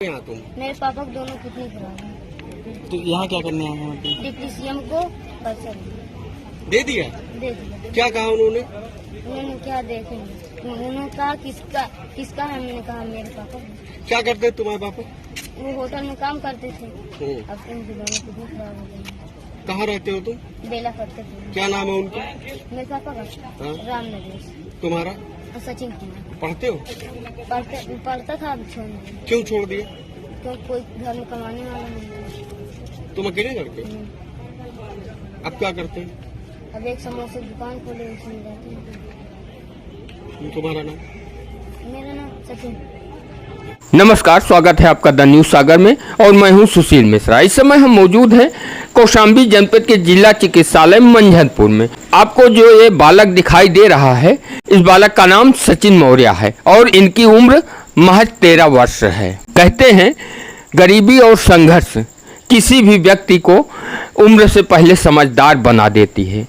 यहाँ तुम? मेरे पापा को दोनों किडनी खराब है। तो यहाँ क्या करने आए हैं? डिप्टी सीएम को पैसा दे दिया? दे दिया। क्या कहा उन्होंने? उन्होंने क्या देखेंगे, उन्होंने कहा किसका है, मैंने कहा मेरे पापा। क्या करते हैं तुम्हारे पापा? वो होटल में काम करते थे, अब उनकी दोनों किडनी खराब हो गई। कहाँ रहते हो तुम? बेला करते थे। क्या नाम है उनका? मेरे पापा का राम नरेश। तुम्हारा? सचिन कुमार। पढ़ते हो? पढ़ता था, अब छोड़ दिया। क्यों छोड़ दिया? तो कोई घर में कमाने वाला नहीं। तुम अकेले लड़के? अब क्या करते हैं? अब एक समोसे की दुकान खोले, उसमें रहते हैं। तुम्हारा नाम? मेरा नाम सचिन। नमस्कार, स्वागत है आपका द न्यूज सागर में और मैं हूं सुशील मिश्रा। इस समय हम मौजूद हैं कौशाम्बी जनपद के जिला चिकित्सालय मंझनपुर में। आपको जो ये बालक दिखाई दे रहा है, इस बालक का नाम सचिन मौर्य है और इनकी उम्र महज 13 वर्ष है। कहते हैं गरीबी और संघर्ष किसी भी व्यक्ति को उम्र से पहले समझदार बना देती है।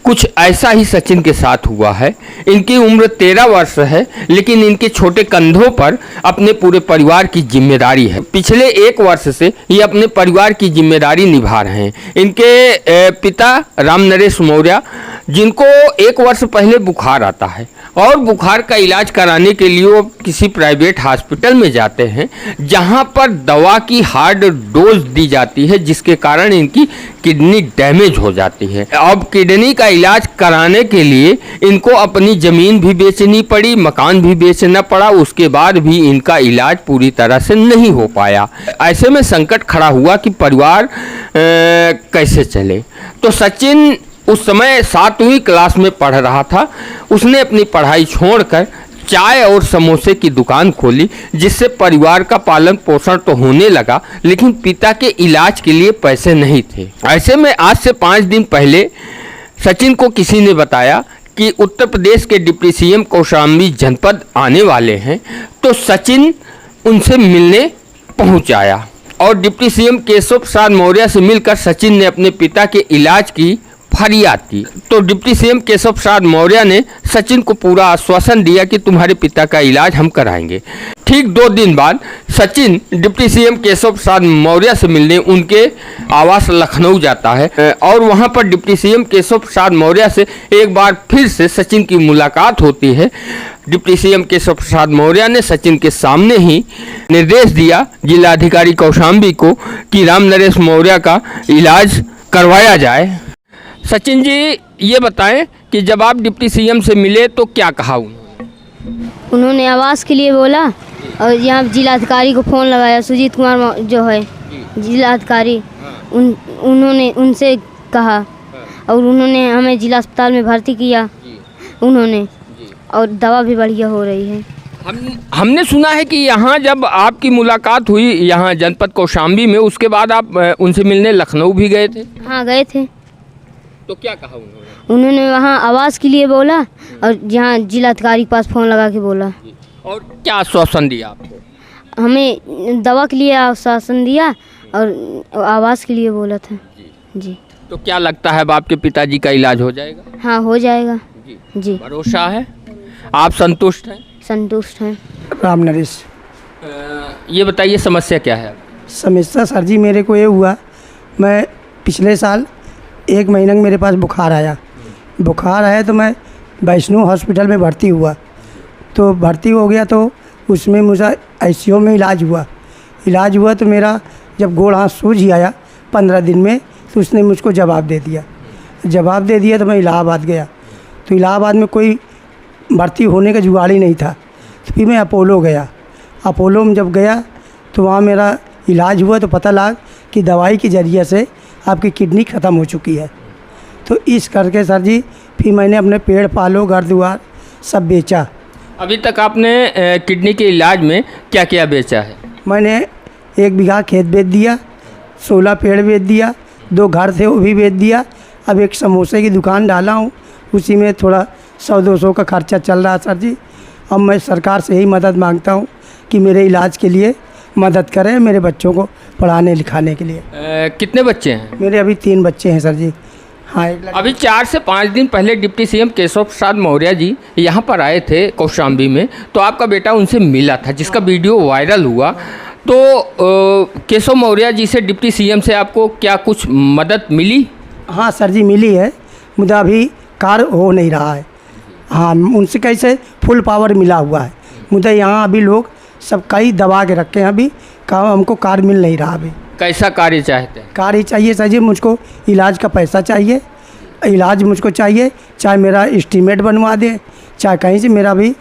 कुछ ऐसा ही सचिन के साथ हुआ है। इनकी उम्र 13 वर्ष है, लेकिन इनके छोटे कंधों पर अपने पूरे परिवार की जिम्मेदारी है। पिछले 1 वर्ष से ये अपने परिवार की जिम्मेदारी निभा रहे हैं। इनके पिता राम नरेश मौर्य, जिनको 1 वर्ष पहले बुखार आता है और बुखार का इलाज कराने के लिए वो किसी प्राइवेट हॉस्पिटल में जाते हैं, जहां पर दवा की हार्ड डोज दी जाती है, जिसके कारण इनकी किडनी डैमेज हो जाती है। अब किडनी का इलाज कराने के लिए इनको अपनी ज़मीन भी बेचनी पड़ी, मकान भी बेचना पड़ा, उसके बाद भी इनका इलाज पूरी तरह से नहीं हो पाया। ऐसे में संकट खड़ा हुआ कि परिवार कैसे चले। तो सचिन उस समय 7वीं क्लास में पढ़ रहा था। उसने अपनी पढ़ाई छोड़कर चाय और समोसे की दुकान खोली, जिससे परिवार का पालन पोषण तो होने लगा, लेकिन पिता के इलाज के लिए पैसे नहीं थे। ऐसे में आज से 5 दिन पहले सचिन को किसी ने बताया कि उत्तर प्रदेश के डिप्टी सीएम कौशाम्बी जनपद आने वाले हैं। तो सचिन उनसे मिलने पहुंच आया और डिप्टी सीएम केशव प्रसाद मौर्य से मिलकर सचिन ने अपने पिता के इलाज की फरियाद की। तो डिप्टी सीएम केशव प्रसाद मौर्य ने सचिन को पूरा आश्वासन दिया कि तुम्हारे पिता का इलाज हम कराएंगे। ठीक 2 दिन बाद सचिन डिप्टी सीएम केशव प्रसाद मौर्य से मिलने उनके आवास लखनऊ जाता है और वहां पर डिप्टी सीएम केशव प्रसाद मौर्य से एक बार फिर से सचिन की मुलाकात होती है। डिप्टी सीएम केशव प्रसाद मौर्य ने सचिन के सामने ही निर्देश दिया जिलाधिकारी कौशाम्बी को कि राम नरेश मौर्य का इलाज करवाया जाए। सचिन जी, ये बताएं कि जब आप डिप्टी सीएम से मिले तो क्या कहा उन्होंने आवास के लिए बोला और यहाँ जिलाधिकारी को फ़ोन लगाया, सुजीत कुमार जो है जिलाधिकारी, उन्होंने उनसे कहा और उन्होंने हमें जिला अस्पताल में भर्ती किया उन्होंने, और दवा भी बढ़िया हो रही है। हमने सुना है कि यहाँ जब आपकी मुलाकात हुई यहाँ जनपद कौशाम्बी में, उसके बाद आप उनसे मिलने लखनऊ भी गए थे? हाँ, गए थे। तो क्या कहा उन्होंने? उन्होंने वहाँ आवास के लिए बोला और यहाँ जिलाधिकारी के पास फ़ोन लगा के बोला। और क्या आश्वासन दिया आपको? हमें दवा के लिए आश्वासन दिया और आवास के लिए बोला था जी। तो क्या लगता है अब आपके पिताजी का इलाज हो जाएगा? हाँ, हो जाएगा जी। भरोसा है? आप संतुष्ट हैं? संतुष्ट हैं। राम नरेश। ये बताइए समस्या क्या है? समस्या सर जी मेरे को ये हुआ, मैं पिछले साल 1 महीने में मेरे पास बुखार आया तो मैं वैष्णो हॉस्पिटल में भर्ती हुआ। तो भर्ती हो गया तो उसमें मुझे आईसीयू में इलाज हुआ तो मेरा जब गोड़ हाथ सूझ ही आया 15 दिन में, तो उसने मुझको जवाब दे दिया तो मैं इलाहाबाद गया। तो इलाहाबाद में कोई भर्ती होने का जुगाड़ ही नहीं था। तो फिर मैं अपोलो गया। अपोलो में जब गया तो वहाँ मेरा इलाज हुआ तो पता लगा कि दवाई के ज़रिए से आपकी किडनी ख़त्म हो चुकी है। तो इस करके सर जी फिर मैंने अपने पेड़ पालो घर द्वार सब बेचा। अभी तक आपने किडनी के इलाज में क्या क्या बेचा है? मैंने 1 बीघा खेत बेच दिया, 16 पेड़ बेच दिया, 2 घर थे वो भी बेच दिया। अब एक समोसे की दुकान डाला हूँ, उसी में थोड़ा 100-200 का खर्चा चल रहा है सर जी। अब मैं सरकार से यही मदद मांगता हूँ कि मेरे इलाज के लिए मदद करें, मेरे बच्चों को पढ़ाने लिखाने के लिए। कितने बच्चे हैं? मेरे अभी 3 बच्चे हैं सर जी। हाँ, अभी 4 से 5 दिन पहले डिप्टी सीएम केशव प्रसाद मौर्य जी यहाँ पर आए थे कौशाम्बी में, तो आपका बेटा उनसे मिला था, जिसका वीडियो वायरल हुआ। तो केशव मौर्य जी से, डिप्टी सीएम से आपको क्या कुछ मदद मिली? हाँ सर जी मिली है, मुझे अभी कार्य हो नहीं रहा है। हाँ उनसे कैसे फुल पावर मिला हुआ है मुझे। यहाँ अभी लोग सब कई दबा के रखे हैं, अभी काम हमको कार्य मिल नहीं रहा। अभी कैसा कार्य चाहते हैं? कार्य चाहिए सर जी, मुझको इलाज का पैसा चाहिए, इलाज मुझको चाहिए, चाहे मेरा एस्टीमेट बनवा दे, चाहे कहीं से। मेरा भी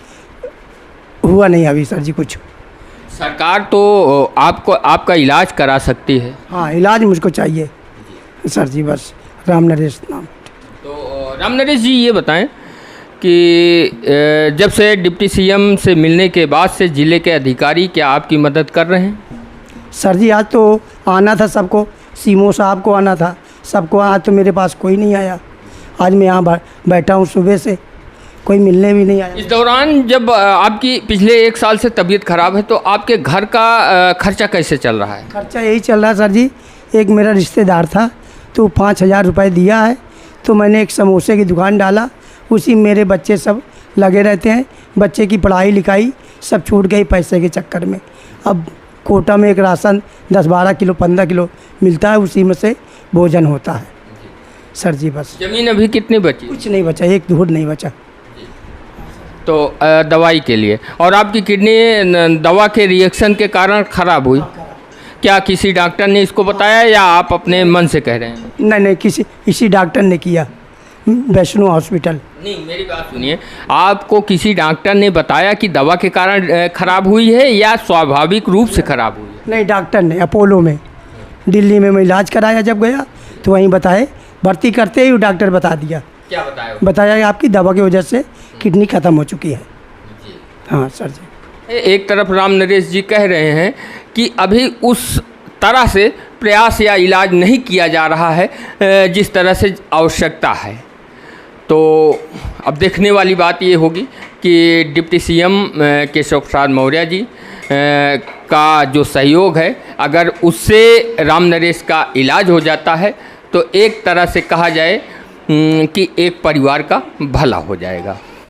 हुआ नहीं अभी सर जी कुछ। सरकार तो आपको आपका इलाज करा सकती है। हाँ इलाज मुझको चाहिए सर जी, बस राम नरेश नाम। तो राम नरेश जी ये बताएं कि जब से डिप्टी सीएम से मिलने के बाद से जिले के अधिकारी क्या आपकी मदद कर रहे हैं? सर जी आज तो आना था सबको, सीमो साहब को आना था सबको, आज तो मेरे पास कोई नहीं आया। आज मैं यहाँ बैठा हूँ सुबह से, कोई मिलने भी नहीं आया। इस दौरान जब आपकी पिछले 1 साल से तबीयत खराब है तो आपके घर का खर्चा कैसे चल रहा है? खर्चा यही चल रहा है सर जी, एक मेरा रिश्तेदार था तो 5,000 रुपये दिया है, तो मैंने एक समोसे की दुकान डाला, उसी मेरे बच्चे सब लगे रहते हैं, बच्चे की पढ़ाई लिखाई सब छूट गई पैसे के चक्कर में। अब कोटा में एक राशन 10-12 किलो 15 किलो मिलता है, उसी में से भोजन होता है सर जी। बस जमीन अभी कितनी बची? कुछ नहीं बचा, एक धूर नहीं बचा। तो दवाई के लिए, और आपकी किडनी दवा के रिएक्शन के कारण ख़राब हुई, क्या किसी डॉक्टर ने इसको बताया या आप अपने मन से कह रहे हैं? नहीं किसी डॉक्टर ने किया, वैष्णो हॉस्पिटल। नहीं मेरी बात सुनिए, आपको किसी डॉक्टर ने बताया कि दवा के कारण खराब हुई है या स्वाभाविक रूप से खराब हुई है? नहीं डॉक्टर ने, अपोलो में दिल्ली में मैं इलाज कराया जब गया तो वहीं बताए, भर्ती करते ही डॉक्टर बता दिया। क्या बताया? बताया कि आपकी दवा की वजह से किडनी ख़त्म हो चुकी है। हाँ सर जी। एक तरफ राम नरेश जी कह रहे हैं कि अभी उस तरह से प्रयास या इलाज नहीं किया जा रहा है जिस तरह से आवश्यकता है। तो अब देखने वाली बात ये होगी कि डिप्टी सीएम केशव प्रसाद मौर्य जी का जो सहयोग है, अगर उससे राम नरेश का इलाज हो जाता है तो एक तरह से कहा जाए कि एक परिवार का भला हो जाएगा।